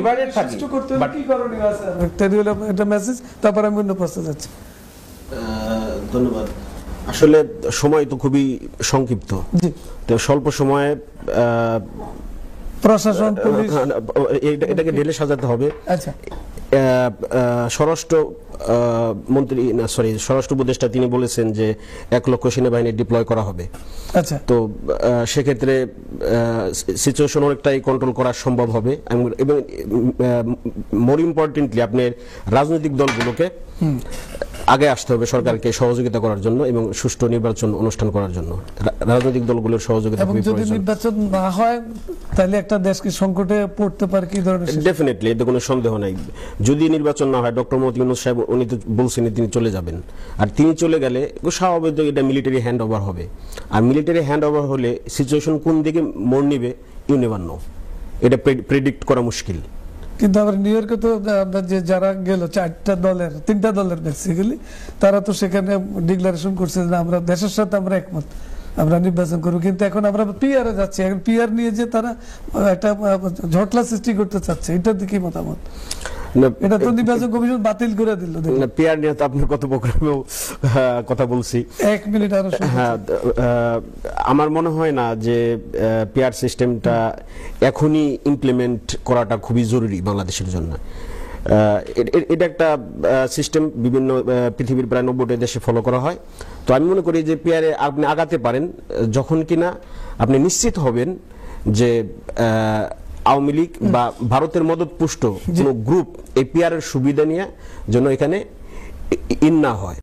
এবারে থাকি কি করণীয় আছে এটা মেসেজ, তারপর আমি অন্য প্রশ্ন যাচ্ছি। ধন্যবাদ। আসলে সময় তো খুবই সংক্ষিপ্ত, তো স্বল্প সময়ে প্রশাসন পুলিশ এটাকে ঢেলে সাজাতে হবে। আচ্ছা, স্বরাষ্ট্র মন্ত্রী স্বরাষ্ট্র উপদেষ্টা তিনি বলেছেন যে 1 লক্ষ সেনাবাহিনী ডিপ্লয় করা হবে। আচ্ছা, তো সেক্ষেত্রে সিচুয়েশন অনেকটাই কন্ট্রোল করা সম্ভব হবে এবং মোর ইম্পর্টেন্টলি আপনার রাজনৈতিক দলগুলোকে আগে আসতে হবে সরকারকে সহযোগিতা করার জন্য এবং সুষ্ঠু নির্বাচন অনুষ্ঠান করার জন্য। রাজনৈতিক দলগুলোর সহযোগিতা এবং যদি নির্বাচন না হয় তাহলে একটা দেশকে সংকটে পড়তে পারে কি ধরনের? ডেফিনেটলি, এতে কোনো সন্দেহ নাই। যদি নির্বাচন না হয়, ডক্টর মোহাম্মদ ইউনূস সাহেব উনি তো বলছেন তিনি চলে যাবেন, আর তিনি চলে গেলে স্বাভাবিক এটা মিলিটারি হ্যান্ড ওভার হবে। আর মিলিটারি হ্যান্ড ওভার হলে সিচুয়েশন কোন দিকে মোড় নিবে ইউ নেভার নো, এটা প্রেডিক্ট করা মুশকিল। কিন্তু আবার নিউ ইয়র্কে তো যে যারা গেল 3টা দলের বেসিক্যালি তারা তো সেখানে ডিক্লারেশন করছে যে আমরা দেশের সাথে আমরা একমত, আমরা নির্বাচন করবো। কিন্তু এখন আমরা পিআরে যাচ্ছি, এখন পিআর নিয়ে যে তারা একটা ঝটলা সৃষ্টি করতে চাচ্ছে, এটার দিকে মতামত? এটা তো নির্বাচন কমিশন বাতিল করে দিল। পিআর নিয়ে তো আপনি কত প্রোগ্রামেও কথা বলছি। 1 মিনিট আরো। হ্যাঁ, আমার মনে হয় না যে পিআর সিস্টেমটা এখনই ইমপ্লিমেন্ট করাটা খুবই জরুরি বাংলাদেশের জন্য। এটা একটা সিস্টেম বিভিন্ন পৃথিবীর প্রায় 90টা দেশে ফলো করা হয়। তো আমি মনে করি যে পিআরে আপনি আগাতে পারেন যখন কিনা আপনি নিশ্চিত হবেন যে আওয়ামী লীগ বা ভারতের মদতপুষ্ট কোনো গ্রুপ এই পিআরের সুবিধা নিয়ে যেন এখানে ইন না হয়।